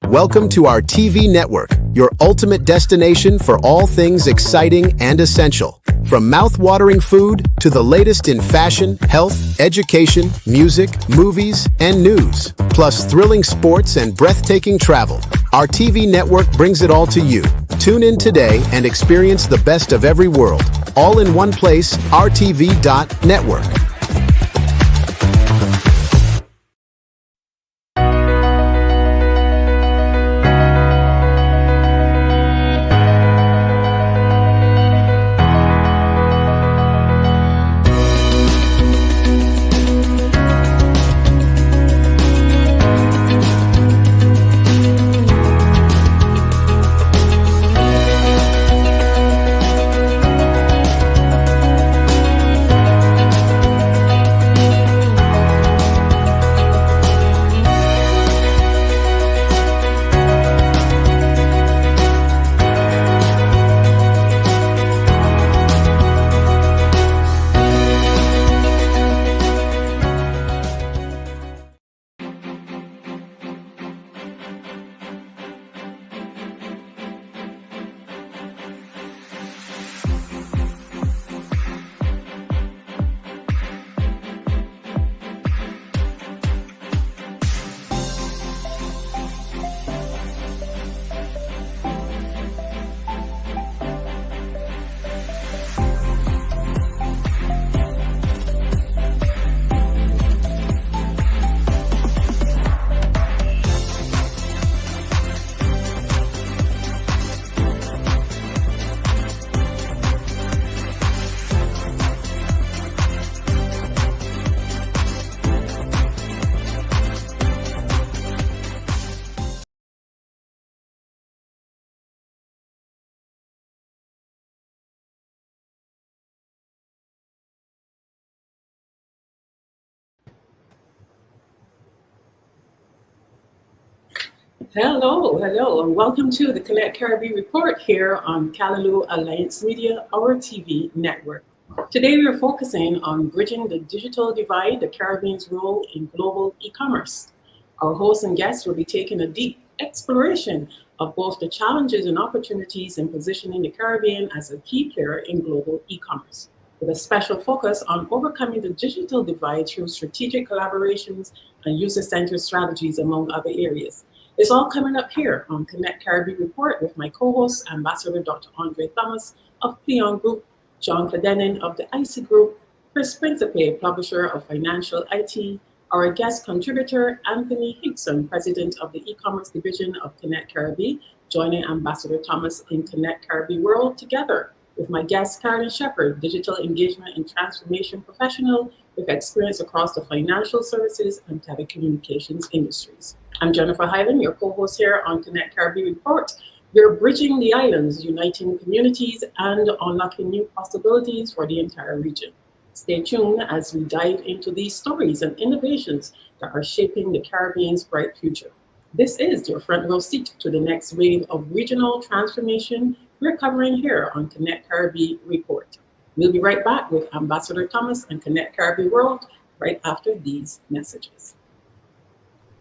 Welcome to our TV network, your ultimate destination for all things exciting and essential. From mouth-watering food to the latest in fashion, health, education, music, movies, and news, plus thrilling sports and breathtaking travel, our TV network brings it all to you. Tune in today and experience the best of every world, all in one place, RTV.network. Hello, and welcome to the Connect Caribbean Report here on Callaloo Alliance Media, our TV network. Today we are focusing on bridging the digital divide, the Caribbean's role in global e-commerce. Our hosts and guests will be taking a deep exploration of both the challenges and opportunities in positioning the Caribbean as a key player in global e-commerce, with a special focus on overcoming the digital divide through strategic collaborations and user-centered strategies, among other areas. It's all coming up here on Connect Caribbean Report with my co-host, Ambassador Dr. Andre Thomas of Pleon Group, John Clendenin of the ICI Group, Chris Principe, publisher of Financial IT, our guest contributor, Anthony Hickson, president of the e-commerce division of Connect Caribbean, joining Ambassador Thomas in Connect Caribbean World together with my guest, Carolyn Shepard, digital engagement and transformation professional with experience across the financial services and telecommunications industries. I'm Jennifer Hyland, your co-host here on Connect Caribbean Report. We're bridging the islands, uniting communities, and unlocking new possibilities for the entire region. Stay tuned as we dive into these stories and innovations that are shaping the Caribbean's bright future. This is your front row seat to the next wave of regional transformation we're covering here on Connect Caribbean Report. We'll be right back with Ambassador Thomas and Connect Caribbean World right after these messages.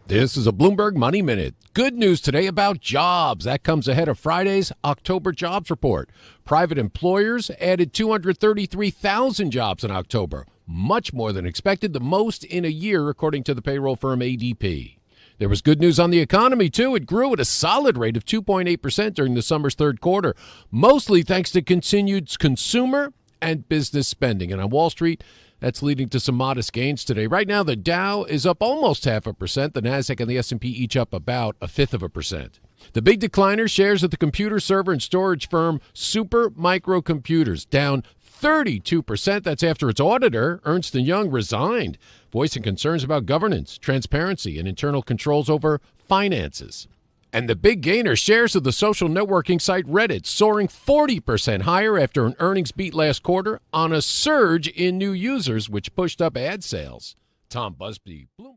This is a Bloomberg Money Minute. Good news today about jobs. That comes ahead of Friday's October jobs report. Private employers added 233,000 jobs in October, much more than expected, the most in a year, according to the payroll firm ADP. There was good news on the economy, too. It grew at a solid rate of 2.8% during the summer's third quarter, mostly thanks to continued consumer and business spending. And on Wall Street, that's leading to some modest gains today. Right now, the Dow is up almost 0.5%. The Nasdaq and the S&P each up about 0.5%. The big decliners, shares of the computer server and storage firm Super Micro Computers, down 32%. That's after its auditor, Ernst & Young, resigned, voicing concerns about governance, transparency, and internal controls over finances. And the big gainer, shares of the social networking site Reddit, soaring 40% higher after an earnings beat last quarter on a surge in new users, which pushed up ad sales. Tom Busby, Bloomberg.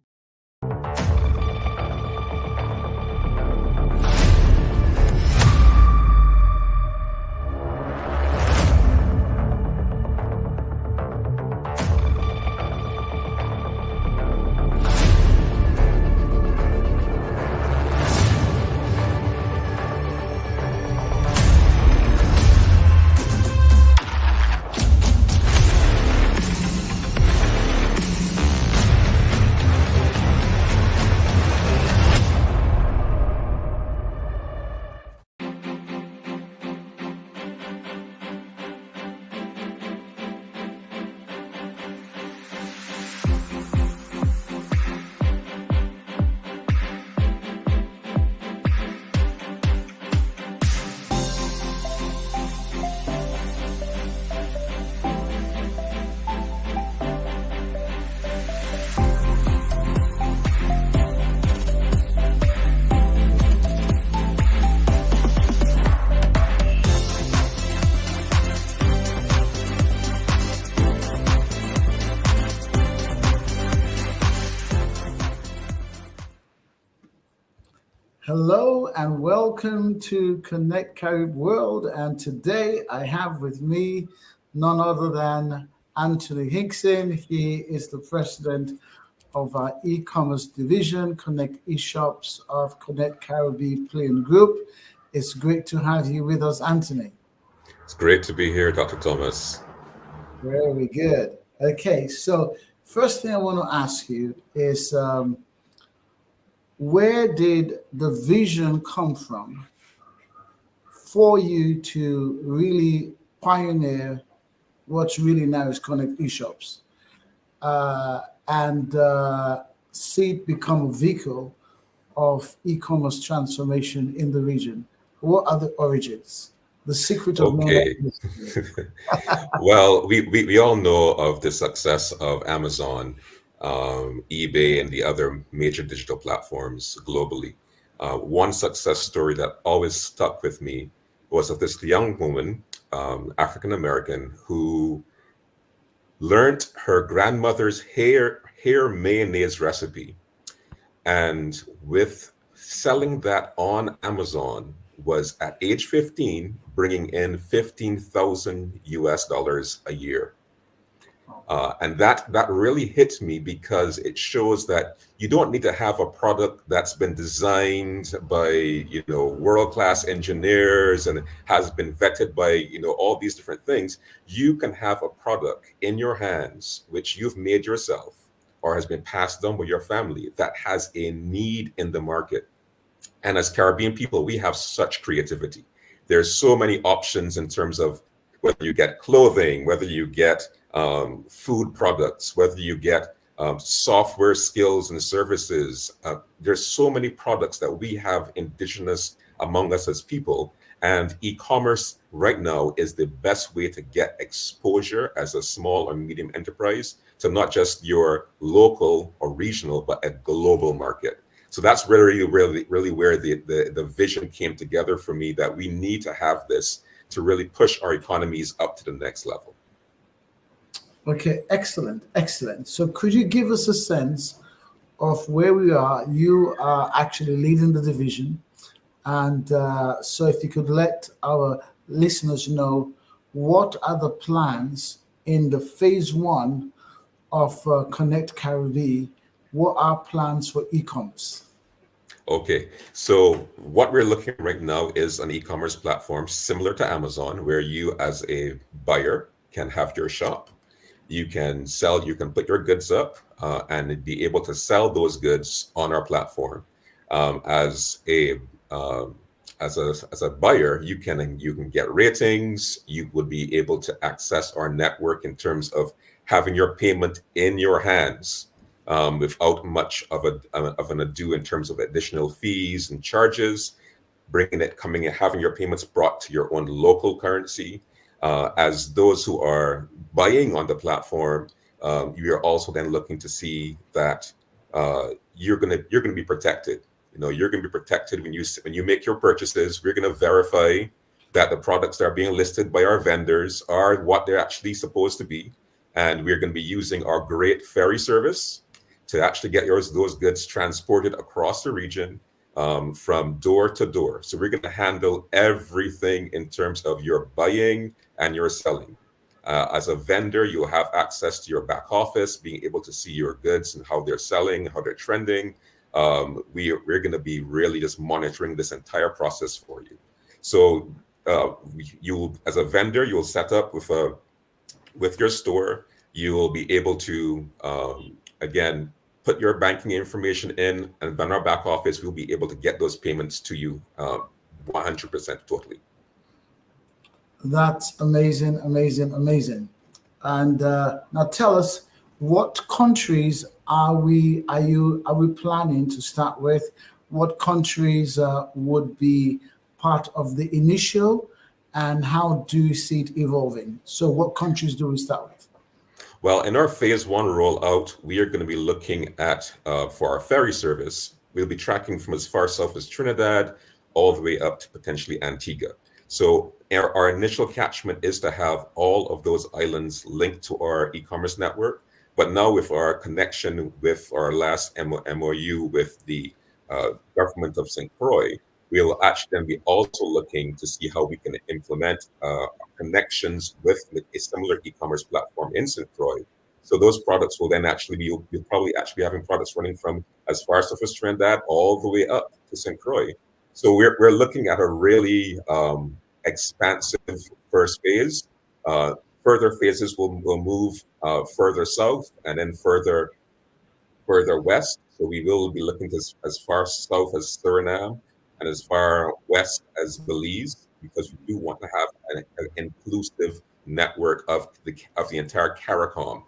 Hello and welcome to Connect Carib World. And today I have with me none other than Anthony Hickson. He is the president of our e-commerce division, Connect eShops of Connect Caribbean Group. It's great to have you with us, Anthony. It's great to be here, Dr. Thomas. Very good. Okay, so first thing I want to ask you is where did the vision come from for you to really pioneer what's really now is Connect eShops and see it become a vehicle of e-commerce transformation in the region? What are the origins? The secret of Okay. Well, we all know of the success of Amazon, eBay, and the other major digital platforms globally. One success story that always stuck with me was of this young woman, African American, who learned her grandmother's hair mayonnaise recipe, and with selling that on Amazon, was at age 15 bringing in 15,000 US dollars a year. And that really hits me because it shows that you don't need to have a product that's been designed by world-class engineers and has been vetted by all these different things. You can have a product in your hands which you've made yourself or has been passed down by your family that has a need in the market. And as Caribbean people, we have such creativity. There's so many options in terms of whether you get clothing, whether you get food products, whether you get software skills and services. There's so many products that we have indigenous among us as people. And e-commerce right now is the best way to get exposure as a small or medium enterprise to not just your local or regional, but a global market. So that's really where the vision came together for me, that we need to have this to really push our economies up to the next level. Okay, excellent. So could you give us a sense of where we are? You are actually leading the division. And so if you could let our listeners know, what are the plans in the phase one of Connect Caribbean? What are plans for e-commerce? Okay, so what we're looking at right now is an e-commerce platform similar to Amazon, where you as a buyer can have your shop. You can put your goods up and be able to sell those goods on our platform. As a buyer, you can get ratings. You would be able to access our network in terms of having your payment in your hands without much of an ado in terms of additional fees and charges. Having your payments brought to your own local currency. As those who are buying on the platform, you are also then looking to see that you're gonna be protected. You're gonna be protected when you make your purchases. We're gonna verify that the products that are being listed by our vendors are what they're actually supposed to be, and we're gonna be using our great ferry service to actually get those goods transported across the region from door to door. So we're going to handle everything in terms of your buying and your selling. As a vendor, you'll have access to your back office, being able to see your goods and how they're selling, how they're trending. We're going to be really just monitoring this entire process for you. So you, as a vendor, you'll set up with your store. You will be able to again put your banking information in, and then our back office will be able to get those payments to you 100% totally. That's amazing. And now tell us, what countries are we planning to start with? What countries would be part of the initial, and how do you see it evolving? So what countries do we start with? Well, in our phase one rollout, we are going to be looking at, for our ferry service, we'll be tracking from as far south as Trinidad all the way up to potentially Antigua. So our initial catchment is to have all of those islands linked to our e-commerce network. But now with our connection with our last MOU with the government of St. Croix, we'll actually then be also looking to see how we can implement connections with a similar e-commerce platform in St. Croix. So those products will then actually be, you'll probably actually be having products running from as far south as Trinidad all the way up to St. Croix. So we're looking at a really expansive first phase. Further phases will move further south and then further west. So we will be looking to as far south as Suriname and as far west as Belize, because we do want to have an inclusive network of the entire CARICOM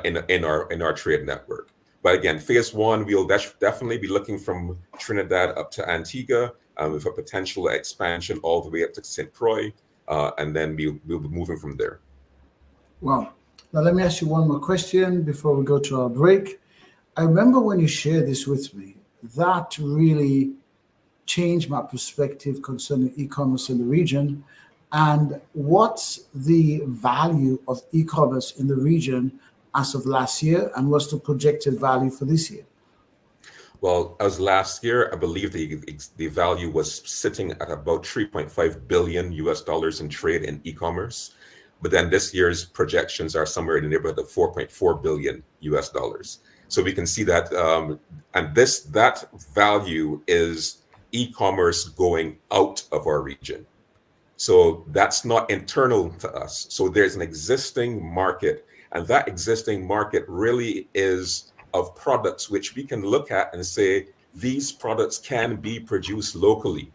in our trade network. But again, phase one, we'll definitely be looking from Trinidad up to Antigua with a potential expansion all the way up to St. Croix, and then we'll be moving from there. Wow. Now let me ask you one more question before we go to our break. I remember when you shared this with me, that really changed my perspective concerning e-commerce in the region. And what's the value of e-commerce in the region as of last year, and what's the projected value for this year? Well, as last year, I believe the value was sitting at about $3.5 billion in trade in e-commerce. But then this year's projections are somewhere in the neighborhood of $4.4 billion. So we can see that, and that value is e-commerce going out of our region. So that's not internal to us. So there's an existing market, and that existing market really is of products which we can look at and say, these products can be produced locally.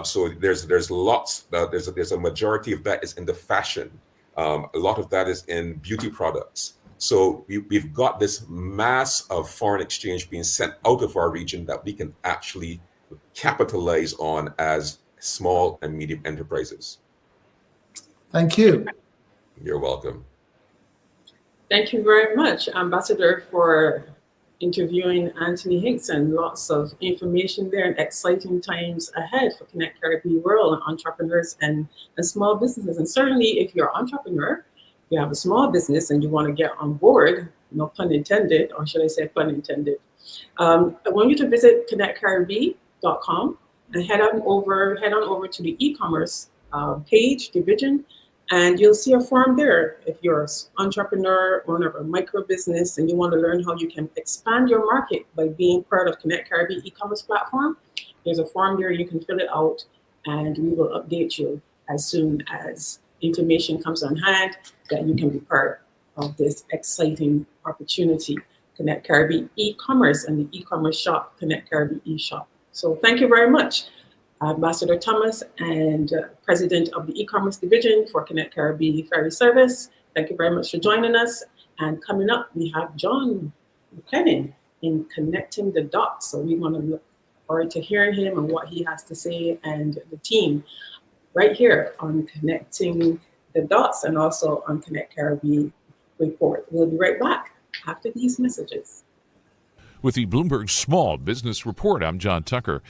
So there's lots, there's a majority of that is in the fashion. A lot of that is in beauty products. So we've got this mass of foreign exchange being sent out of our region that we can actually capitalize on as small and medium enterprises. Thank you. You're welcome. Thank you very much, Ambassador, for interviewing Anthony Hickson. Lots of information there and exciting times ahead for Connect Caribbean World entrepreneurs and small businesses. And certainly if you're an entrepreneur, you have a small business and you want to get on board, no pun intended, or should I say pun intended, I want you to visit connectcaribbean.com and head on over to the e-commerce page, division, and you'll see a form there. If you're an entrepreneur, owner of a micro business, and you want to learn how you can expand your market by being part of Connect Caribbean e-commerce platform, there's a form there. You can fill it out, and we will update you as soon as information comes on hand that you can be part of this exciting opportunity, Connect Caribbean e-commerce and the e-commerce shop, Connect Caribbean e-shop. So thank you very much, Ambassador Thomas, and President of the e-commerce division for Connect Caribbean Ferry Service. Thank you very much for joining us. And coming up, we have John McLennan in Connecting the Dots. So we want to look forward to hearing him and what he has to say, and the team right here on Connecting the Dots and also on Connect Caribbean Report. We'll be right back after these messages. With the Bloomberg Small Business Report, I'm John Tucker.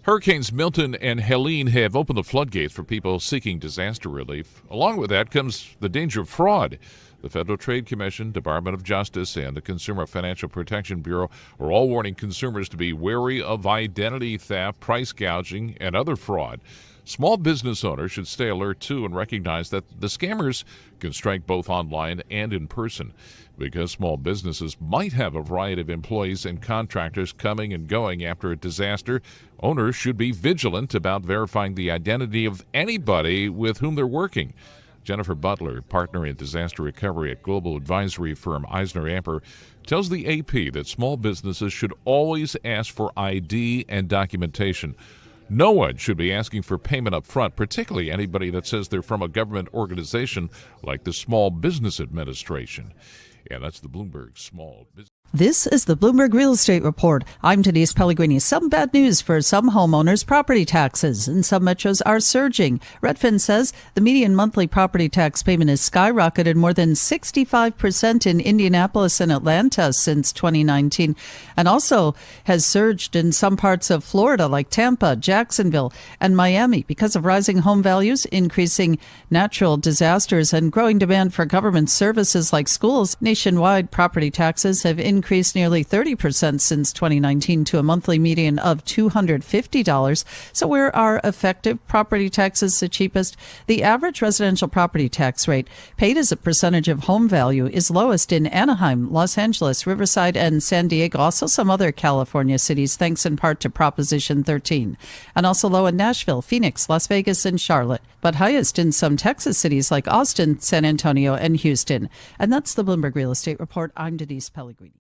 Hurricanes Milton and Helene have opened the floodgates for people seeking disaster relief. Along with that comes the danger of fraud. The Federal Trade Commission, Department of Justice, and the Consumer Financial Protection Bureau are all warning consumers to be wary of identity theft, price gouging, and other fraud. Small business owners should stay alert, too, and recognize that the scammers can strike both online and in person. Because small businesses might have a variety of employees and contractors coming and going after a disaster, owners should be vigilant about verifying the identity of anybody with whom they're working. Jennifer Butler, partner in disaster recovery at global advisory firm EisnerAmper, tells the AP that small businesses should always ask for ID and documentation. No one should be asking for payment up front, particularly anybody that says they're from a government organization like the Small Business Administration. Yeah, that's the Bloomberg Small Business. This is the Bloomberg Real Estate Report. I'm Denise Pellegrini. Some bad news for some homeowners. Property taxes in some metros are surging. Redfin says the median monthly property tax payment has skyrocketed more than 65% in Indianapolis and Atlanta since 2019, and also has surged in some parts of Florida like Tampa, Jacksonville, and Miami because of rising home values, increasing natural disasters, and growing demand for government services like schools. Nationwide, property taxes have increased increased nearly 30% since 2019 to a monthly median of $250. So where are effective property taxes the cheapest? The average residential property tax rate paid as a percentage of home value is lowest in Anaheim, Los Angeles, Riverside, and San Diego, also some other California cities, thanks in part to Proposition 13, and also low in Nashville, Phoenix, Las Vegas, and Charlotte, but highest in some Texas cities like Austin, San Antonio, and Houston. And that's the Bloomberg Real Estate Report. I'm Denise Pellegrini.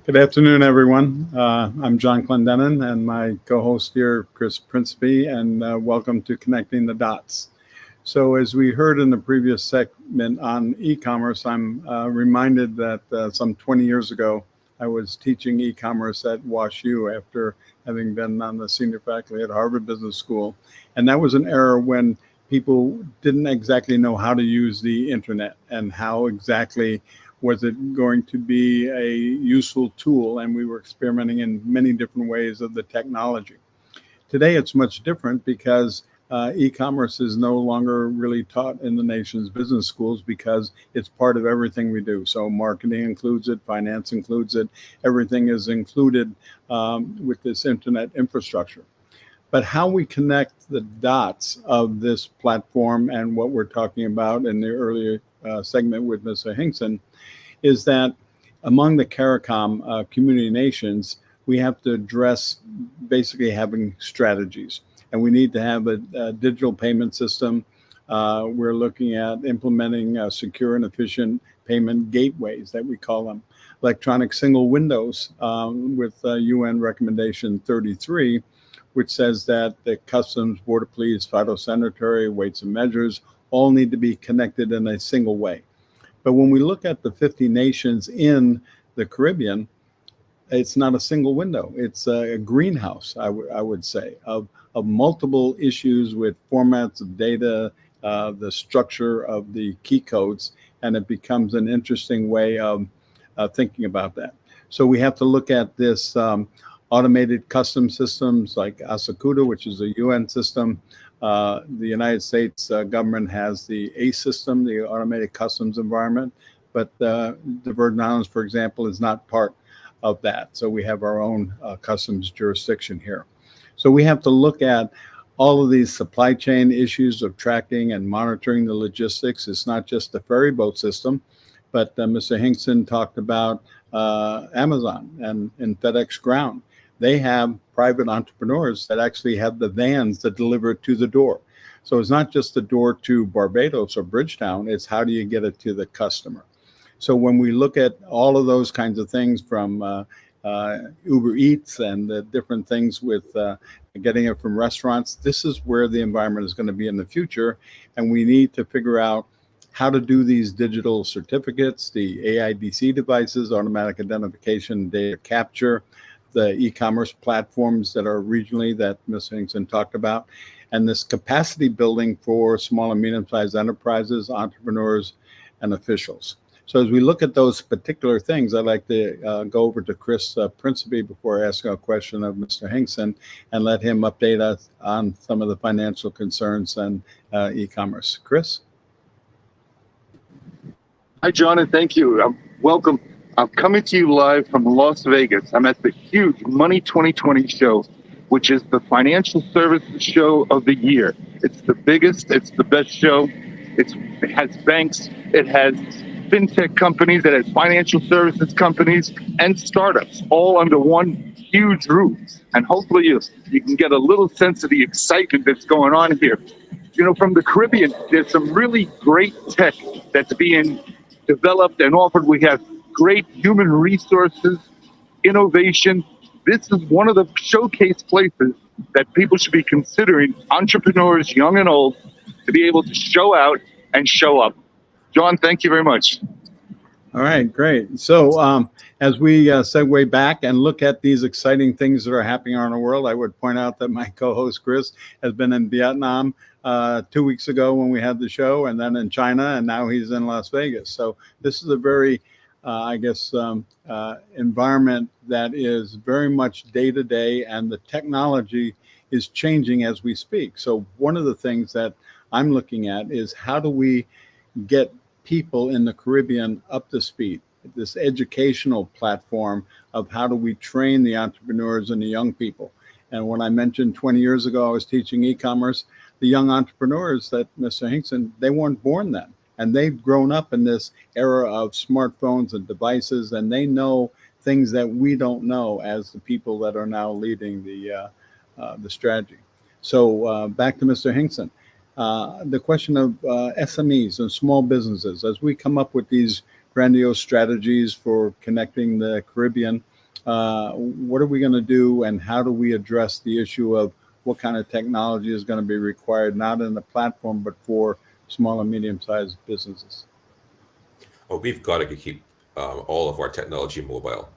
Good afternoon, everyone. I'm John Clendenin, and my co-host here, Chris Principe, and welcome to Connecting the Dots. So as we heard in the previous segment on e-commerce, I'm reminded that some 20 years ago, I was teaching e-commerce at WashU after having been on the senior faculty at Harvard Business School. And that was an era when people didn't exactly know how to use the internet and how exactly was it going to be a useful tool, and we were experimenting in many different ways of the technology. Today, it's much different because e-commerce is no longer really taught in the nation's business schools because it's part of everything we do. So marketing includes it, finance includes it, everything is included with this internet infrastructure. But how we connect the dots of this platform and what we're talking about in the earlier segment with Mr. Hinkson is that among the CARICOM community nations, we have to address basically having strategies. And we need to have a digital payment system. We're looking at implementing secure and efficient payment gateways that we call them. Electronic single windows with UN recommendation 33, which says that the customs, border police, phytosanitary, weights and measures all need to be connected in a single way. But when we look at the 50 nations in the Caribbean, it's not a single window. It's a greenhouse, I would say, of multiple issues with formats of data, the structure of the key codes, and it becomes an interesting way of thinking about that. So we have to look at this automated custom systems like ASACUDA, which is a UN system. The United States government has the ACE system, the Automated Customs Environment, but the Virgin Islands, for example, is not part of that. So we have our own customs jurisdiction here. So we have to look at all of these supply chain issues of tracking and monitoring the logistics. It's not just the ferry boat system, but Mr. Hinkson talked about Amazon and FedEx Ground. They have private entrepreneurs that actually have the vans that deliver it to the door. So it's not just the door to Barbados or Bridgetown, it's how do you get it to the customer. So when we look at all of those kinds of things from Uber Eats and the different things with getting it from restaurants, this is where the environment is going to be in the future. And we need to figure out how to do these digital certificates, the AIDC devices, automatic identification, data capture, the e-commerce platforms that are regionally that Ms. Hinkson talked about, and this capacity building for small and medium-sized enterprises, entrepreneurs, and officials. So as we look at those particular things, I'd like to go over to Chris Principe before asking a question of Mr. Hinkson and let him update us on some of the financial concerns and e-commerce. Chris? Hi, John, and thank you. Welcome. I'm coming to you live from Las Vegas. I'm at the huge Money 2020 show, which is the financial services show of the year. It's the biggest, it's the best show. It has banks, it has fintech companies, it has financial services companies, and startups all under one huge roof. And hopefully you can get a little sense of the excitement that's going on here. You know, from the Caribbean, there's some really great tech that's being developed and offered. We have great human resources innovation. This is one of the showcase places that people should be considering, entrepreneurs, young and old, to be able to show out and show up. John, thank you very much. All right, great. So as we segue back and look at these exciting things that are happening around the world, I would point out that my co-host Chris has been in Vietnam 2 weeks ago when we had the show, and then in China, and now he's in Las Vegas. So this is a very, environment that is very much day to day, and the technology is changing as we speak. So one of the things that I'm looking at is how do we get people in the Caribbean up to speed, this educational platform of how do we train the entrepreneurs and the young people. And when I mentioned 20 years ago, I was teaching e-commerce, the young entrepreneurs that Mr. Hinkson, they weren't born then. And they've grown up in this era of smartphones and devices, and they know things that we don't know as the people that are now leading the strategy. So back to Mr. Hinkson. The question of SMEs and small businesses, as we come up with these grandiose strategies for connecting the Caribbean, what are we going to do, and how do we address the issue of what kind of technology is going to be required, not in the platform, but for small and medium-sized businesses? Well, we've got to keep all of our technology mobile.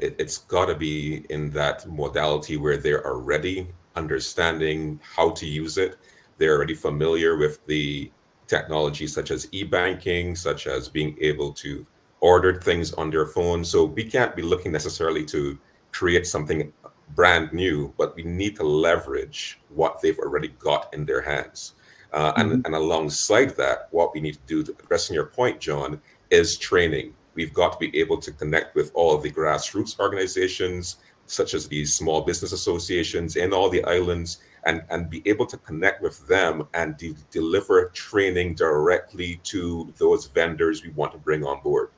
It's got to be in that modality where they're already understanding how to use it. They're already familiar with the technology such as e-banking, such as being able to order things on their phone. So we can't be looking necessarily to create something brand new, but we need to leverage what they've already got in their hands. And alongside that, what we need to do, to addressing your point, John, is training. We've got to be able to connect with all of the grassroots organizations, such as these small business associations in all the islands, and be able to connect with them and deliver training directly to those vendors we want to bring on board.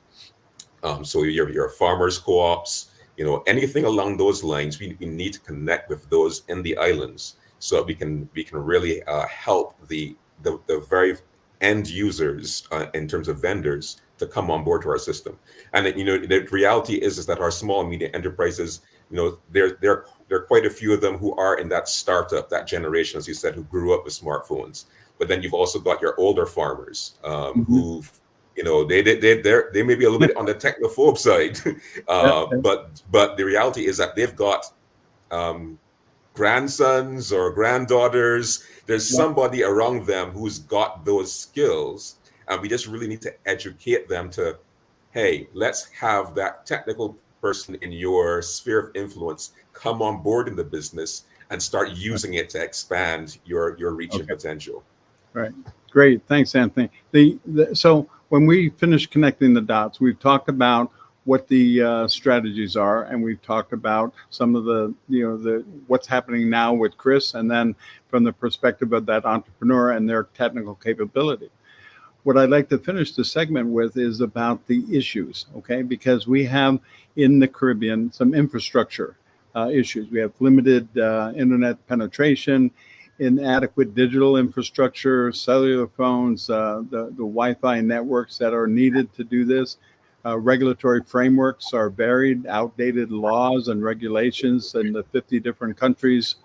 So your farmers co-ops, anything along those lines, we need to connect with those in the islands so that we can really help the very end users in terms of vendors to come on board to our system. And the reality is that our small and medium enterprises, there are quite a few of them who are in that startup, that generation, as you said, who grew up with smartphones. But then you've also got your older farmers who've, they may be a little bit on the technophobe side, but the reality is that they've got grandsons or granddaughters. There's somebody around them who's got those skills, and we just really need to educate them to, hey, let's have that technical person in your sphere of influence come on board in the business and start using it to expand your reach and potential. Right. Great. Thanks, Anthony. So when we finish connecting the dots, we've talked about what the strategies are, and we've talked about some of the what's happening now with Chris, and then from the perspective of that entrepreneur and their technical capability. What I'd like to finish the segment with is about the issues, okay? Because we have in the Caribbean some infrastructure issues. We have limited internet penetration, inadequate digital infrastructure, cellular phones, the Wi-Fi networks that are needed to do this. Regulatory frameworks are varied, outdated laws and regulations in the 50 different countries.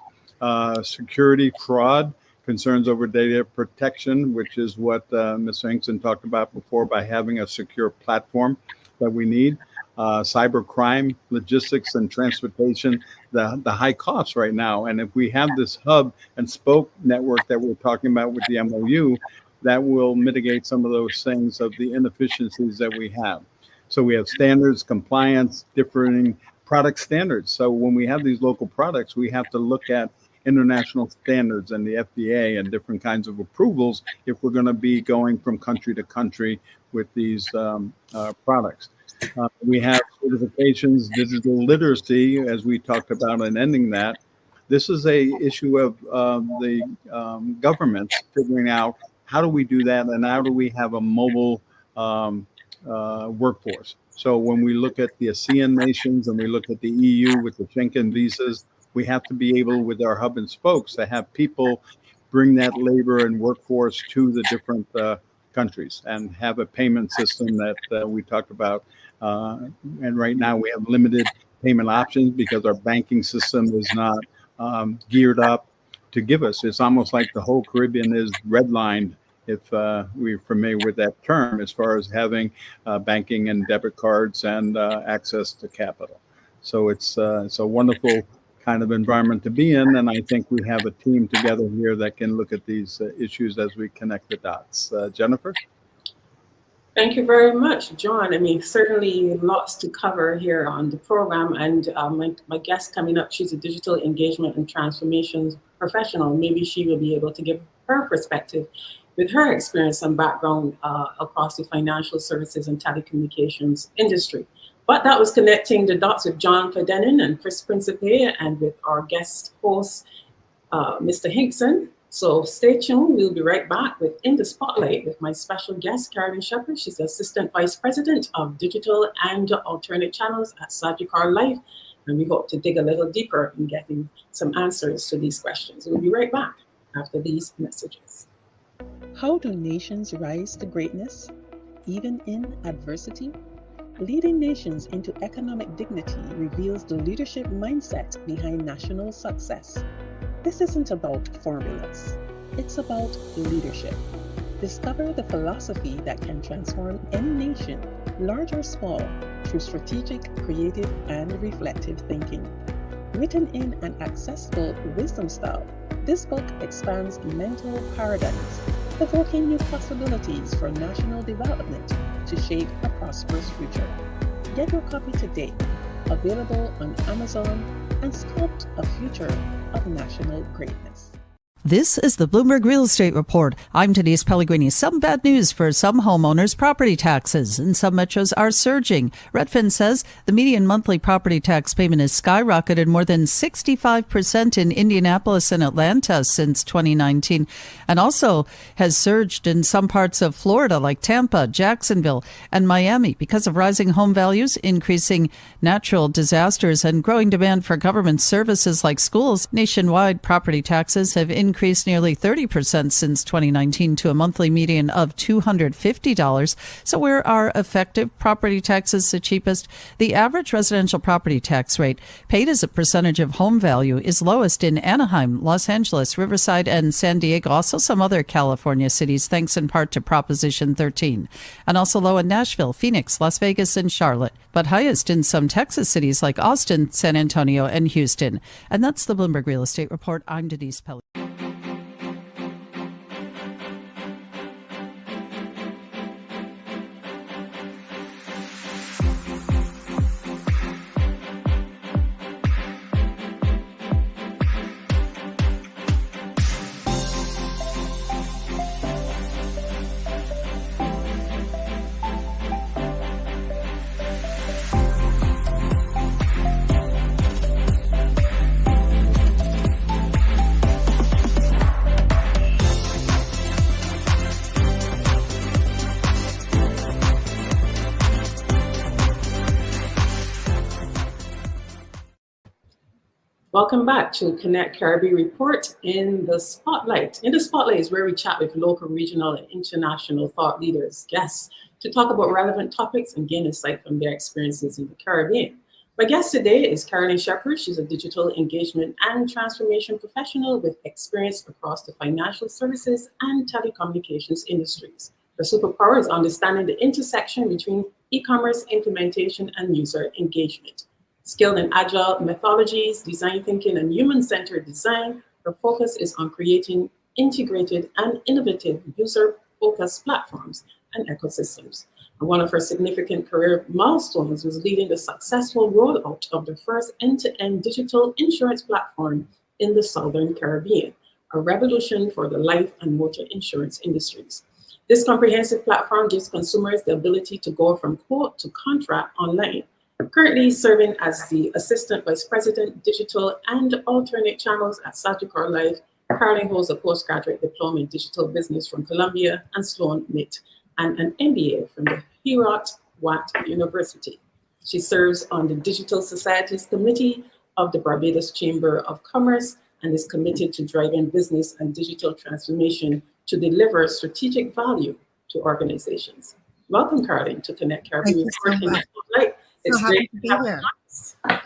Security, fraud, concerns over data protection, which is what Mr. Hinkson talked about before, by having a secure platform that we need. Cyber crime, logistics and transportation, the high costs right now. And if we have this hub and spoke network that we're talking about with the MOU, that will mitigate some of those things of the inefficiencies that we have. So we have standards, compliance, differing product standards. So when we have these local products, we have to look at international standards and the FDA and different kinds of approvals if we're going to be going from country to country with these products. We have certifications, digital literacy, as we talked about, and ending that. This is a issue of the government figuring out how do we do that, and how do we have a mobile workforce. So when we look at the ASEAN nations and we look at the EU with the Schengen visas, we have to be able, with our hub and spokes, to have people bring that labor and workforce to the different countries and have a payment system that we talked about. And right now we have limited payment options because our banking system is not geared up to give us. It's almost like the whole Caribbean is redlined, if we're familiar with that term, as far as having banking and debit cards and access to capital. So it's a wonderful kind of environment to be in, and I think we have a team together here that can look at these issues as we connect the dots. Jennifer? Thank you very much, John. I mean, certainly lots to cover here on the program. And my guest coming up, she's a digital engagement and transformations professional. Maybe she will be able to give her perspective with her experience and background across the financial services and telecommunications industry. But that was connecting the dots with John Clendenin and Chris Principe, and with our guest host, Mr. Hinkson. So stay tuned. We'll be right back with In the Spotlight with my special guest, Carolyn Shepherd. She's the Assistant Vice President of Digital and Alternate Channels at Sagicor Life. And we hope to dig a little deeper in getting some answers to these questions. We'll be right back after these messages. How do nations rise to greatness, even in adversity? Leading nations into economic dignity reveals the leadership mindset behind national success. This isn't about formulas, it's about leadership. Discover the philosophy that can transform any nation, large or small, through strategic, creative, and reflective thinking. Written in an accessible wisdom style, this book expands mental paradigms, evoking new possibilities for national development to shape a prosperous future. Get your copy today, available on Amazon, and sculpt a future of national greatness. This is the Bloomberg Real Estate Report. I'm Denise Pellegrini. Some bad news for some homeowners. Property taxes in some metros are surging. Redfin says the median monthly property tax payment has skyrocketed more than 65% in Indianapolis and Atlanta since 2019, and also has surged in some parts of Florida like Tampa, Jacksonville, and Miami because of rising home values, increasing natural disasters, and growing demand for government services like schools. Nationwide, property taxes have increased nearly 30% since 2019 to a monthly median of $250. So where are effective property taxes the cheapest? The average residential property tax rate paid as a percentage of home value is lowest in Anaheim, Los Angeles, Riverside, and San Diego, also some other California cities, thanks in part to Proposition 13. And also low in Nashville, Phoenix, Las Vegas, and Charlotte, but highest in some Texas cities like Austin, San Antonio, and Houston. And that's the Bloomberg Real Estate Report. I'm Denise Pellegrini. Welcome back to Connect Caribbean Report in the Spotlight. In the Spotlight is where we chat with local, regional, and international thought leaders, guests, to talk about relevant topics and gain insight from their experiences in the Caribbean. My guest today is Carolyn Shepherd. She's a digital engagement and transformation professional with experience across the financial services and telecommunications industries. Her superpower is understanding the intersection between e-commerce implementation and user engagement. Skilled in agile methodologies, design thinking, and human-centered design, her focus is on creating integrated and innovative user-focused platforms and ecosystems. And one of her significant career milestones was leading the successful rollout of the first end-to-end digital insurance platform in the Southern Caribbean, a revolution for the life and motor insurance industries. This comprehensive platform gives consumers the ability to go from quote to contract online. Currently serving as the Assistant Vice President, Digital and Alternate Channels at Sagicor Life, Carolyn holds a postgraduate diploma in digital business from Columbia and Sloan MIT, and an MBA from the Heriot-Watt University. She serves on the Digital Societies Committee of the Barbados Chamber of Commerce and is committed to driving business and digital transformation to deliver strategic value to organizations. Welcome, Carolyn, to Connect Caribbean. Thank you so much. It's so great happy to be to have here. you.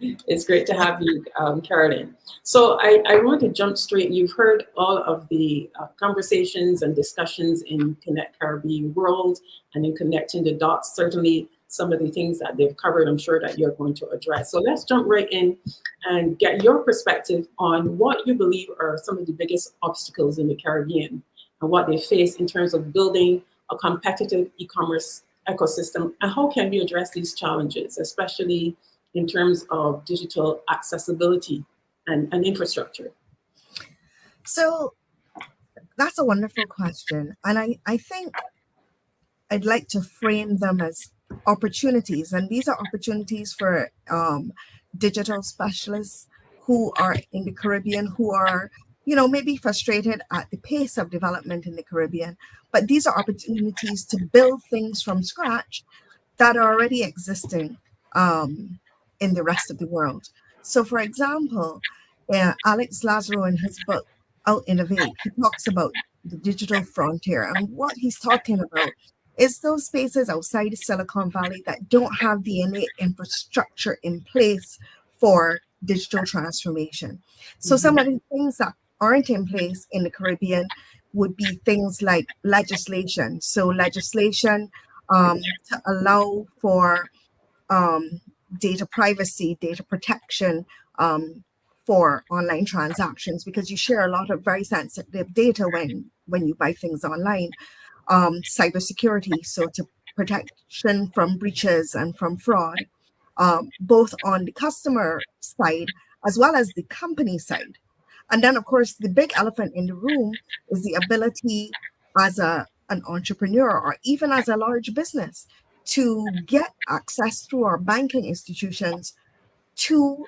It's great to have you, Carolyn. So I want to jump straight. You've heard all of the conversations and discussions in Connect Caribbean World and in Connecting the Dots. Certainly some of the things that they've covered, I'm sure that you're going to address. So let's jump right in and get your perspective on what you believe are some of the biggest obstacles in the Caribbean and what they face in terms of building a competitive e-commerce ecosystem, and how can we address these challenges, especially in terms of digital accessibility and infrastructure? So that's a wonderful question. And I think I'd like to frame them as opportunities. And these are opportunities for digital specialists who are in the Caribbean, who are, maybe frustrated at the pace of development in the Caribbean. But these are opportunities to build things from scratch that are already existing in the rest of the world. So, for example, Alex Lazaro in his book, Out Innovate, he talks about the digital frontier. And what he's talking about is those spaces outside Silicon Valley that don't have the innate infrastructure in place for digital transformation. So some of the things that aren't in place in the Caribbean would be things like legislation. So legislation to allow for data privacy, data protection for online transactions, because you share a lot of very sensitive data when you buy things online. Cybersecurity, so to protection from breaches and from fraud, both on the customer side as well as the company side. And then, of course, the big elephant in the room is the ability as an entrepreneur or even as a large business to get access through our banking institutions to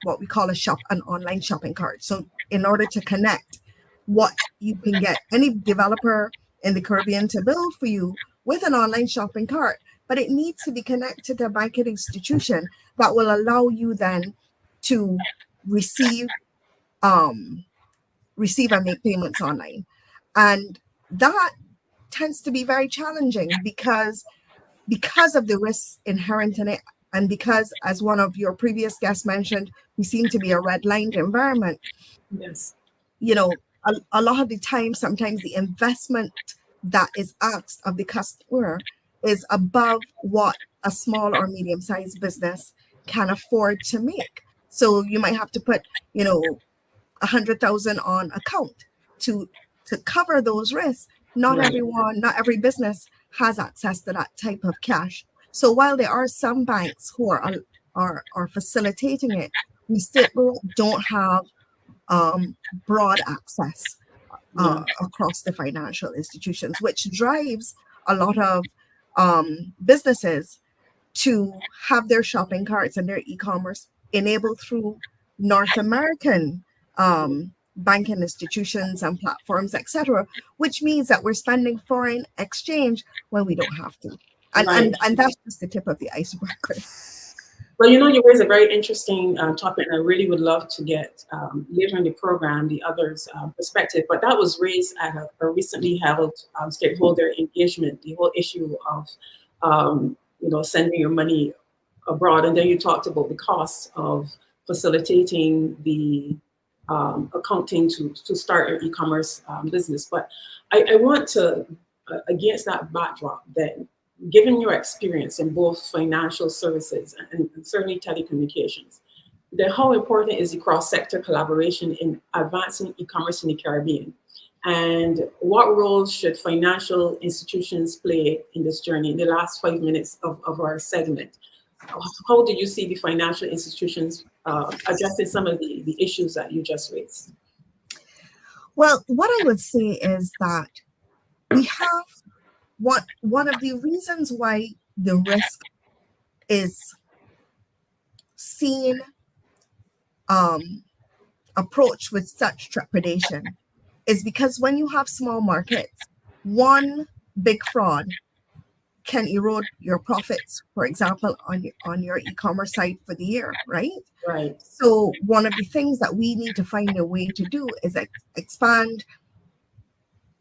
what we call an online shopping cart. So in order to connect what you can get any developer in the Caribbean to build for you with an online shopping cart, but it needs to be connected to a banking institution that will allow you then to receive and make payments online. And that tends to be very challenging because of the risks inherent in it, and because, as one of your previous guests mentioned, we seem to be a red-lined environment. Yes. A lot of the time, sometimes the investment that is asked of the customer is above what a small or medium-sized business can afford to make. So you might have to put, $100,000 on account to cover those risks. Not every business has access to that type of cash. So while there are some banks who are facilitating it, we still don't have broad access across the financial institutions, which drives a lot of businesses to have their shopping carts and their e-commerce enabled through North American banking institutions and platforms, etc., which means that we're spending foreign exchange when we don't have to. And that's just the tip of the iceberg. Well, you raise a very interesting topic, and I really would love to get later in the program the others' perspective. But that was raised at a recently held stakeholder engagement, the whole issue of sending your money abroad, and then you talked about the costs of facilitating the accounting to start your e-commerce business. But I want to, against that backdrop, then, given your experience in both financial services and certainly telecommunications, then how important is the cross-sector collaboration in advancing e-commerce in the Caribbean? And what roles should financial institutions play in this journey? In the last 5 minutes of our segment, how do you see the financial institutions addressing some of the issues that you just raised? Well, what I would say is that we have one of the reasons why the risk is seen approached with such trepidation is because when you have small markets, one big fraud can erode your profits, for example, on your e-commerce site for the year, right? Right. So one of the things that we need to find a way to do is expand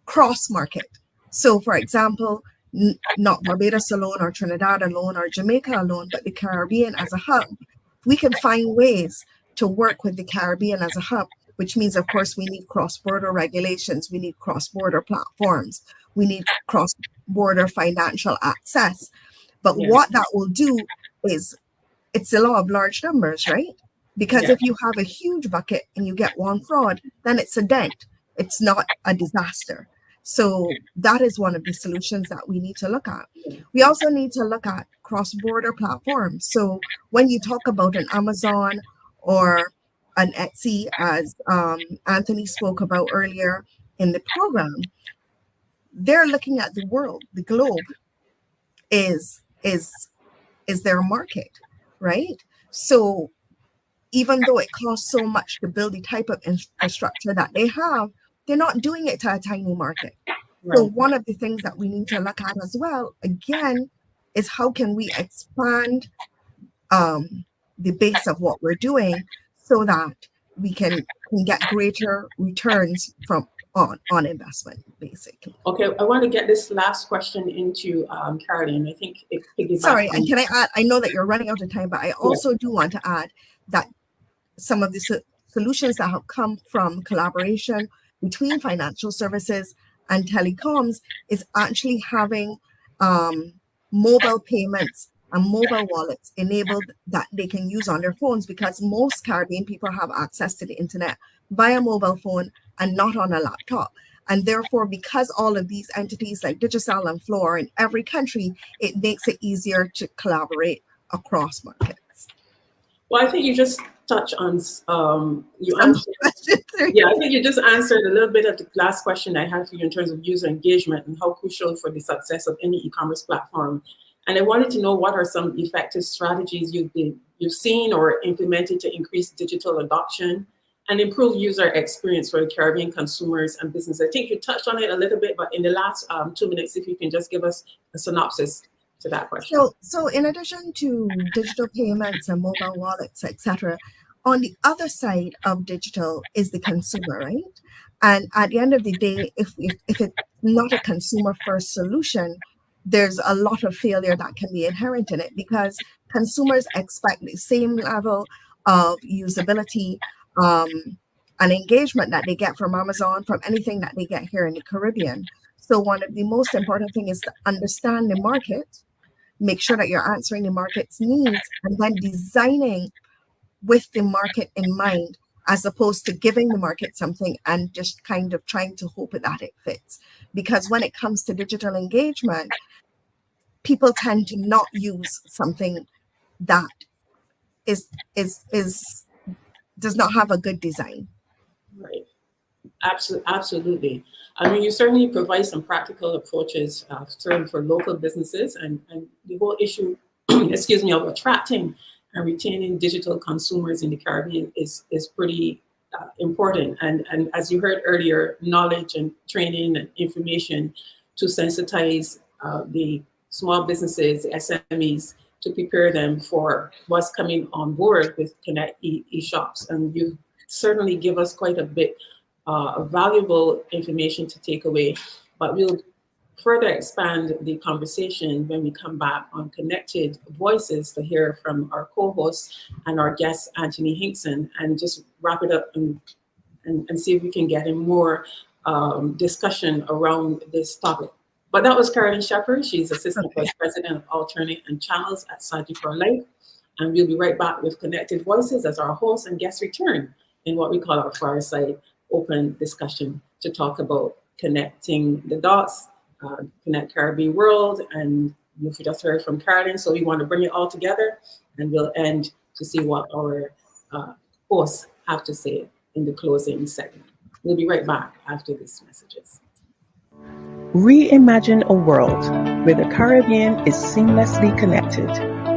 cross-market. So, for example, not Barbados alone or Trinidad alone or Jamaica alone, but the Caribbean as a hub. We can find ways to work with the Caribbean as a hub, which means, of course, we need cross-border regulations, we need cross-border platforms, we need cross-border financial access. But what that will do is, it's the law of large numbers, right? Because if you have a huge bucket and you get one fraud, then it's a dent. It's not a disaster. So that is one of the solutions that we need to look at. We also need to look at cross-border platforms. So when you talk about an Amazon or an Etsy, as Anthony spoke about earlier in the program, they're looking at the world. The globe is their market, right? So even though it costs so much to build the type of infrastructure that they have, they're not doing it to a tiny market. Right. So one of the things that we need to look at as well, again, is how can we expand the base of what we're doing so that we can get greater returns from on investment, basically. Okay, I want to get this last question into Caroline. I think it piggybacks. Sorry, and can I add? I know that you're running out of time, but I also do want to add that some of the solutions that have come from collaboration between financial services and telecoms is actually having mobile payments and mobile wallets enabled that they can use on their phones, because most Caribbean people have access to the internet via mobile phone and not on a laptop. And therefore, because all of these entities like Digicel and Floor in every country, it makes it easier to collaborate across markets. Well, I think you just touched on, I think you just answered a little bit of the last question I had for you in terms of user engagement and how crucial for the success of any e-commerce platform. And I wanted to know what are some effective strategies you've seen or implemented to increase digital adoption and improve user experience for the Caribbean consumers and business. I think you touched on it a little bit, but in the last 2 minutes, if you can just give us a synopsis to that question. So in addition to digital payments and mobile wallets, etc., on the other side of digital is the consumer, right? And at the end of the day, if it's not a consumer-first solution, there's a lot of failure that can be inherent in it, because consumers expect the same level of usability and engagement that they get from Amazon, from anything that they get here in the Caribbean. So one of the most important things is to understand the market, make sure that you're answering the market's needs, and then designing with the market in mind, as opposed to giving the market something and just kind of trying to hope that it fits. Because when it comes to digital engagement, people tend to not use something that does not have a good design. Right. Absolutely. I mean, you certainly provide some practical approaches for local businesses, and the whole issue, excuse me, of attracting and retaining digital consumers in the Caribbean is pretty important. And as you heard earlier, knowledge and training and information to sensitize the small businesses, SMEs, to prepare them for what's coming on board with Connect eShops. And you certainly give us quite a bit of valuable information to take away, but we'll further expand the conversation when we come back on Connected Voices to hear from our co-host and our guest, Anthony Hinkson, and just wrap it up and see if we can get in more discussion around this topic. But that was Caroline Shepherd. She's Assistant Vice President of Alternate and Channels at Sagicor Life. And we'll be right back with Connected Voices as our host and guest return in what we call our fireside open discussion to talk about connecting the dots, Connect Caribbean World, and you've just heard from Caroline. So we want to bring it all together, and we'll end to see what our hosts have to say in the closing segment. We'll be right back after these messages. Reimagine a world where the Caribbean is seamlessly connected,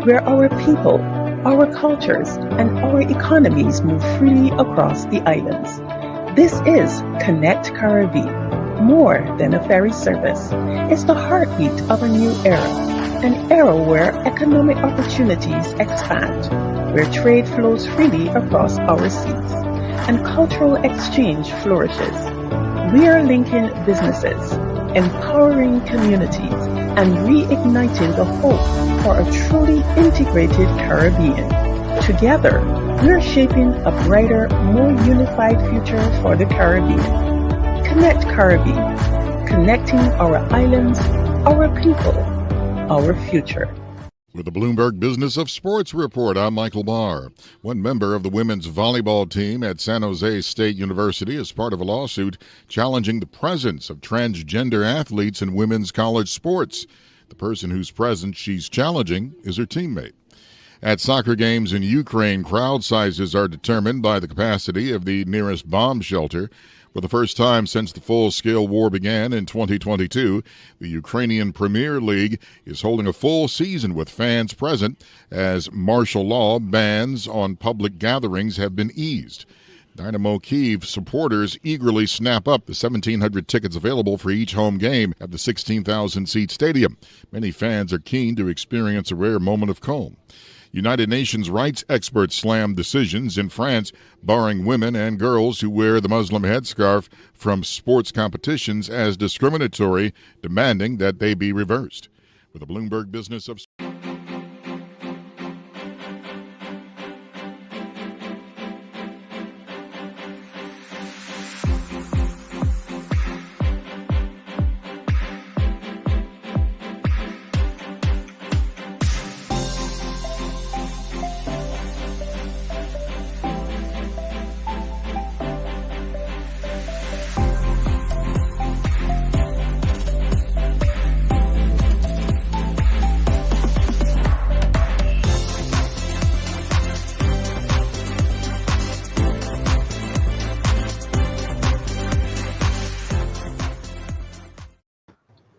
where our people, our cultures, and our economies move freely across the islands. This is Connect Caribbean, more than a ferry service. It's the heartbeat of a new era, an era where economic opportunities expand, where trade flows freely across our seas, and cultural exchange flourishes. We are linking businesses, empowering communities, and reigniting the hope for a truly integrated Caribbean. Together, we're shaping a brighter, more unified future for the Caribbean. Connect Caribbean, connecting our islands, our people, our future. With the Bloomberg Business of Sports Report, I'm Michael Barr. One member of the women's volleyball team at San Jose State University is part of a lawsuit challenging the presence of transgender athletes in women's college sports. The person whose presence she's challenging is her teammate. At soccer games in Ukraine, crowd sizes are determined by the capacity of the nearest bomb shelter. For the first time since the full-scale war began in 2022, the Ukrainian Premier League is holding a full season with fans present as martial law bans on public gatherings have been eased. Dynamo Kyiv supporters eagerly snap up the 1,700 tickets available for each home game at the 16,000-seat stadium. Many fans are keen to experience a rare moment of calm. United Nations rights experts slammed decisions in France barring women and girls who wear the Muslim headscarf from sports competitions as discriminatory, demanding that they be reversed. With the Bloomberg Business of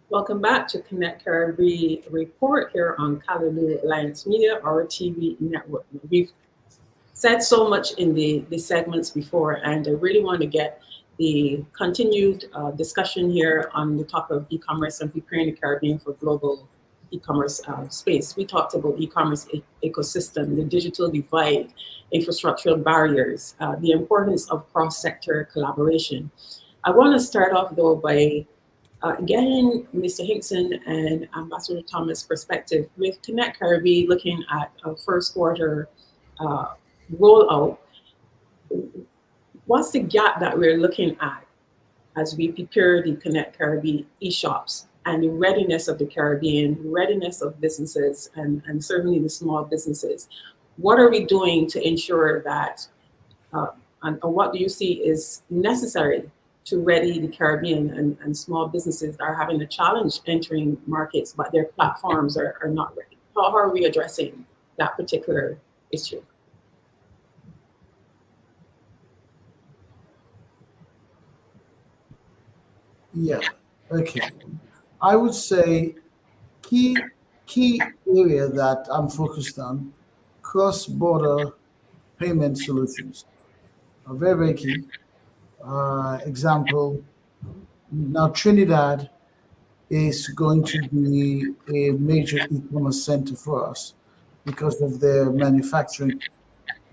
Welcome back to Connect Caribbean Report here on Callaloo Alliance Media, our TV network. We've said so much in the segments before, and I really want to get the continued discussion here on the topic of e-commerce and preparing the Caribbean for global e-commerce space. We talked about e-commerce ecosystem, the digital divide, infrastructural barriers, the importance of cross-sector collaboration. I want to start off though by getting Mr. Hinkson and Ambassador Thomas' perspective with Connect Caribbean looking at a first quarter rollout. What's the gap that we're looking at as we prepare the Connect Caribbean e-shops and the readiness of the Caribbean, readiness of businesses and certainly the small businesses? What are we doing to ensure that, and what do you see is necessary to ready the Caribbean and small businesses that are having a challenge entering markets, but their platforms are not ready? How are we addressing that particular issue? Yeah, okay. I would say key area that I'm focused on, cross-border payment solutions are very, very key. Example, now Trinidad is going to be a major e-commerce center for us because of their manufacturing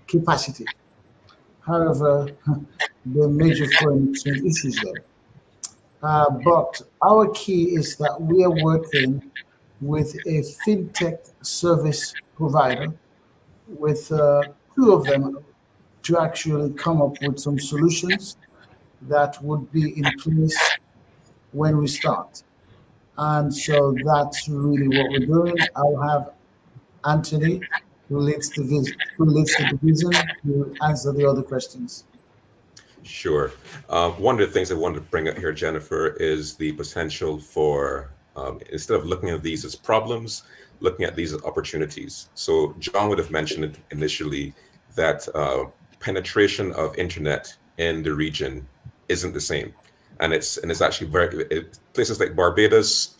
capacity. However, there are major foreign exchange issues there. But our key is that we are working with a fintech service provider, with two of them, to actually come up with some solutions that would be in place when we start. And so that's really what we're doing. I'll have Anthony, who leads the division, to answer the other questions. Sure. One of the things I wanted to bring up here, Jennifer, is the potential for, instead of looking at these as problems, looking at these as opportunities. So John would have mentioned it initially that penetration of internet in the region isn't the same. And it's actually places like Barbados,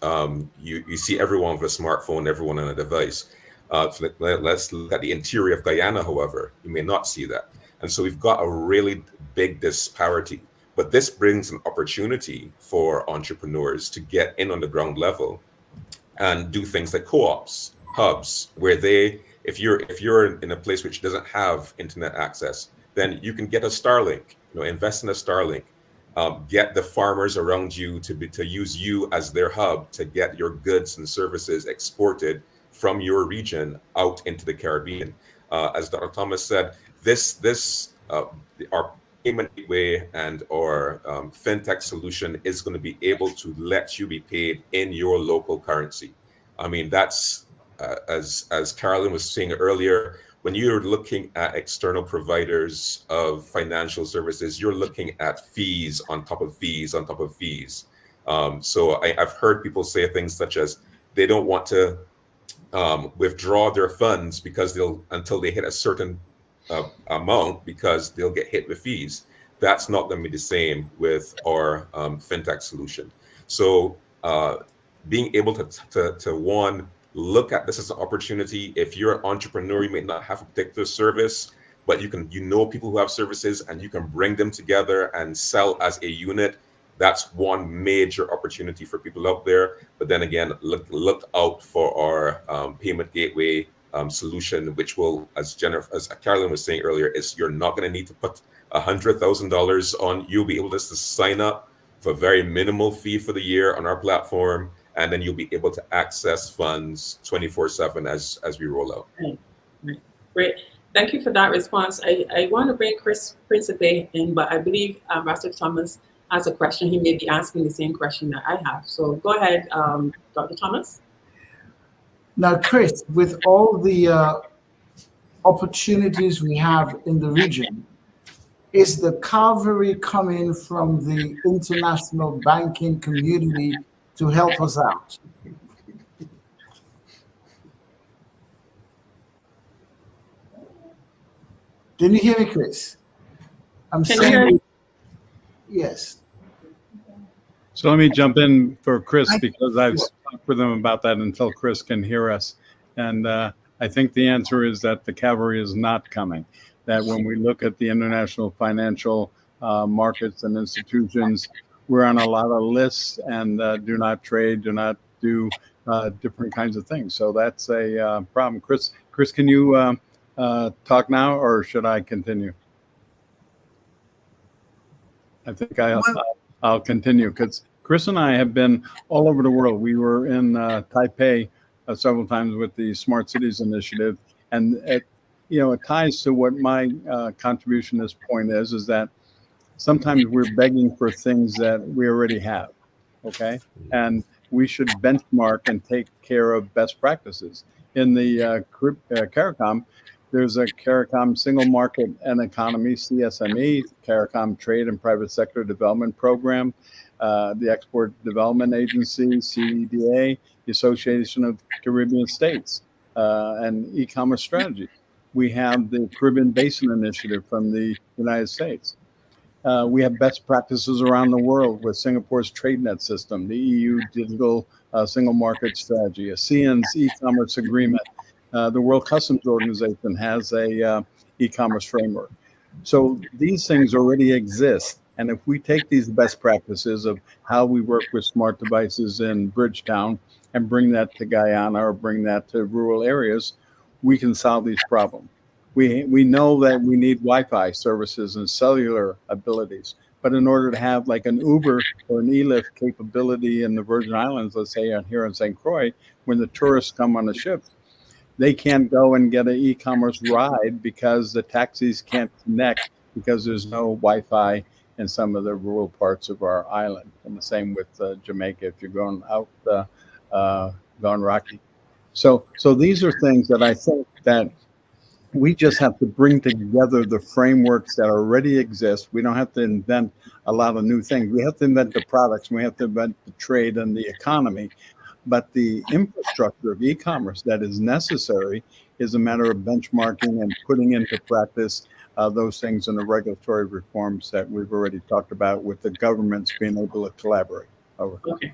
you see everyone with a smartphone, everyone on a device. So let's look at the interior of Guyana, however, you may not see that. And so we've got a really big disparity. But this brings an opportunity for entrepreneurs to get in on the ground level and do things like co-ops, hubs, where if you're in a place which doesn't have internet access, then you can get a Starlink, invest in a Starlink, get the farmers around you to use you as their hub to get your goods and services exported from your region out into the Caribbean. As Dr. Thomas said, our payment gateway and our fintech solution is going to be able to let you be paid in your local currency. I mean, that's as Carolyn was saying earlier, when you're looking at external providers of financial services, you're looking at fees on top of fees on top of fees. So I've heard people say things such as they don't want to withdraw their funds because until they hit a certain amount, because they'll get hit with fees. That's not going to be the same with our fintech solution. So being able to one, look at this as an opportunity. If you're an entrepreneur, you may not have a particular service, but you know people who have services and you can bring them together and sell as a unit. That's one major opportunity for people out there. But then again, look out for our payment gateway solution, which will, as Carolyn was saying earlier, is you're not going to need to put $100,000 on. You'll be able to sign up for a very minimal fee for the year on our platform, and then you'll be able to access funds 24/7 as we roll out. Right. Great. Thank you for that response. I want to bring Chris Principe in, but I believe Pastor Thomas has a question. He may be asking the same question that I have. So go ahead, Dr. Thomas. Now, Chris, with all the opportunities we have in the region, is the cavalry coming from the international banking community to help us out? Didn't you hear me, Chris? I'm saying yes. So let me jump in for Chris, because I've talked with him about that until Chris can hear us. And I think the answer is that the cavalry is not coming. That when we look at the international financial markets and institutions, we're on a lot of lists and do not trade, do not do different kinds of things. So that's a problem. Chris, can you talk now, or should I continue? I think I'll continue, because Chris and I have been all over the world. We were in Taipei several times with the Smart Cities Initiative, and it ties to what my contribution to this point is that sometimes we're begging for things that we already have, okay? And we should benchmark and take care of best practices. In the CARICOM, there's a CARICOM Single Market and Economy, CSME, CARICOM Trade and Private Sector Development Program, the Export Development Agency, CEDA, the Association of Caribbean States, and e-commerce strategy. We have the Caribbean Basin Initiative from the United States. We have best practices around the world with Singapore's TradeNet system, the EU Digital Single Market Strategy, ASEAN's e-commerce agreement. The World Customs Organization has a e-commerce framework. So these things already exist. And if we take these best practices of how we work with smart devices in Bridgetown and bring that to Guyana or bring that to rural areas, we can solve these problems. We know that we need Wi-Fi services and cellular abilities, but in order to have like an Uber or an eLift capability in the Virgin Islands, let's say here in St. Croix, when the tourists come on the ship, they can't go and get an e-commerce ride because the taxis can't connect because there's no Wi-Fi in some of the rural parts of our island. And the same with Jamaica if you're going out, gone rocky. So these are things that I think that we just have to bring together the frameworks that already exist. We don't have to invent a lot of new things. We have to invent the products. We have to invent the trade and the economy. But the infrastructure of e-commerce that is necessary is a matter of benchmarking and putting into practice those things in the regulatory reforms that we've already talked about with the governments being able to collaborate. Over. Okay.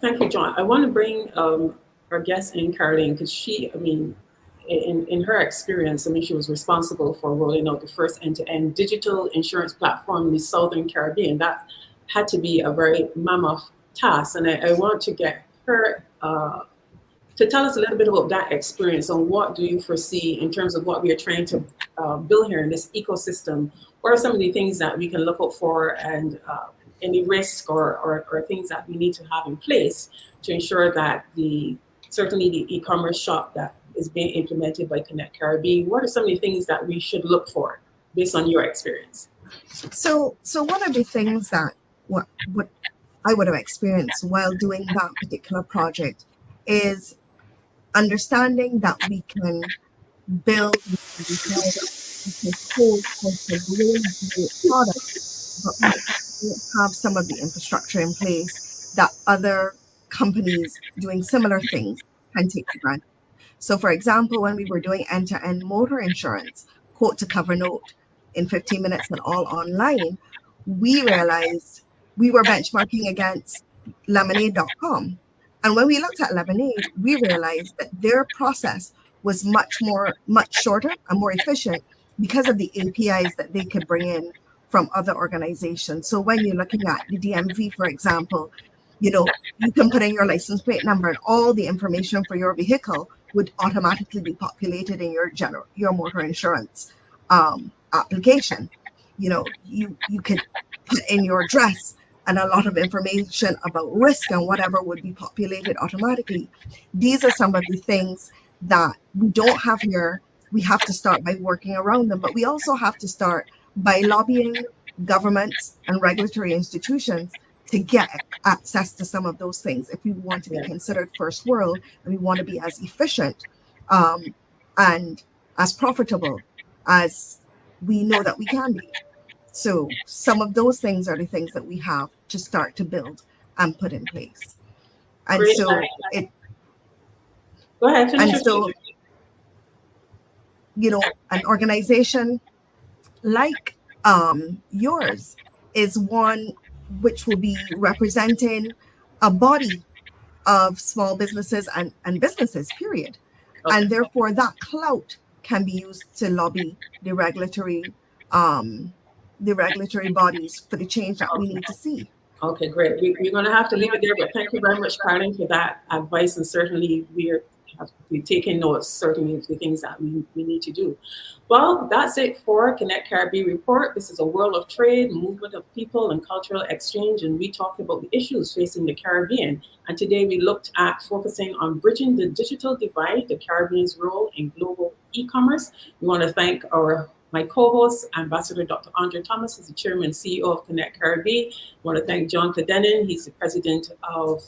Thank you, John. I want to bring our guest in, Caroline, because she, I mean, in her experience, I mean, she was responsible for rolling out the first end-to-end digital insurance platform in the Southern Caribbean. That had to be a very mammoth task. And I want to get her to tell us a little bit about that experience and what do you foresee in terms of what we are trying to build here in this ecosystem. what are some of the things that we can look out for, and any risk or things that we need to have in place to ensure that certainly the e-commerce shop that is being implemented by Connect Caribbean, what are some of the things that we should look for based on your experience? So one of the things that what I would have experienced while doing that particular project is understanding that we can build this whole really great product, but we don't have some of the infrastructure in place that other companies doing similar things can take for granted. So for example, when we were doing end-to-end motor insurance, quote to cover note in 15 minutes and all online, we realized we were benchmarking against lemonade.com. And when we looked at Lemonade, we realized that their process was much shorter and more efficient because of the APIs that they could bring in from other organizations. So when you're looking at the DMV, for example, you can put in your license plate number and all the information for your vehicle would automatically be populated in your motor insurance application. You could put in your address, and a lot of information about risk and whatever would be populated automatically. These are some of the things that we don't have here. We have to start by working around them, but we also have to start by lobbying governments and regulatory institutions to get access to some of those things if we want to be considered first world and we want to be as efficient and as profitable as we know that we can be. So some of those things are the things that we have to start to build and put in place. And Great. so Go ahead. And so, an organization like yours is one which will be representing a body of small businesses and businesses, period. Okay. And therefore that clout can be used to lobby the regulatory bodies for the change that we need to see. Okay, great. We're going to have to leave it there, but thank you very much, Carolyn, for that advice. And certainly we're taking notes, certainly of the things that we need to do. Well, that's it for Connect Caribbean Report. This is a world of trade, movement of people, and cultural exchange, and we talked about the issues facing the Caribbean. And today we looked at focusing on bridging the digital divide, the Caribbean's role in global e-commerce. We want to thank my co-host, Ambassador Dr. Andre Thomas, is the Chairman and CEO of Connect Caribbean. I want to thank John Clendenin. He's the President of,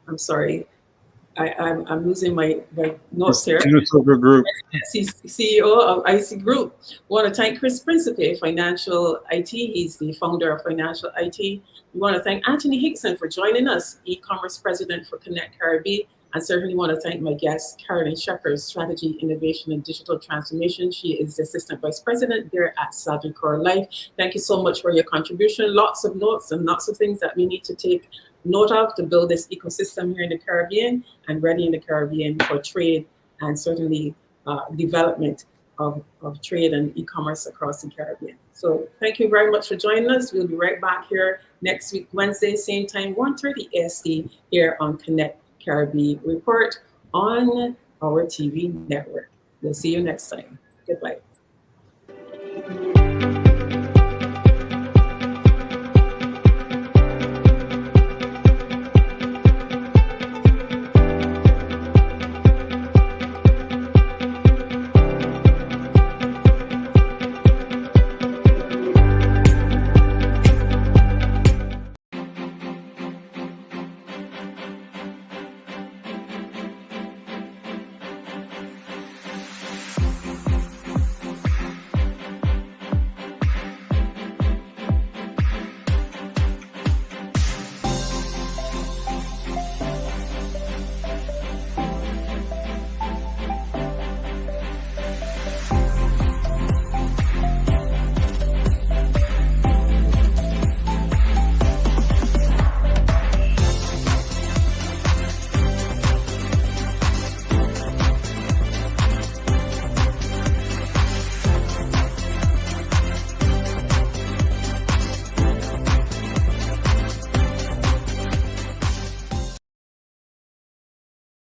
I'm losing my notes here. Group. He's CEO of IC Group. I want to thank Chris Principe, Financial IT. He's the founder of Financial IT. We want to thank Anthony Hickson for joining us, e-commerce president for Connect Caribbean. And certainly want to thank my guest, Carolyn Sheckers, Strategy, Innovation, and Digital Transformation. She is the Assistant Vice President there at Sagicor Life. Thank you so much for your contribution. Lots of notes and lots of things that we need to take note of to build this ecosystem here in the Caribbean and ready in the Caribbean for trade and certainly development of trade and e-commerce across the Caribbean. So thank you very much for joining us. We'll be right back here next week, Wednesday, same time, 1:30 AST here on Connect Caribbean Report on our TV network. We'll see you next time. Goodbye.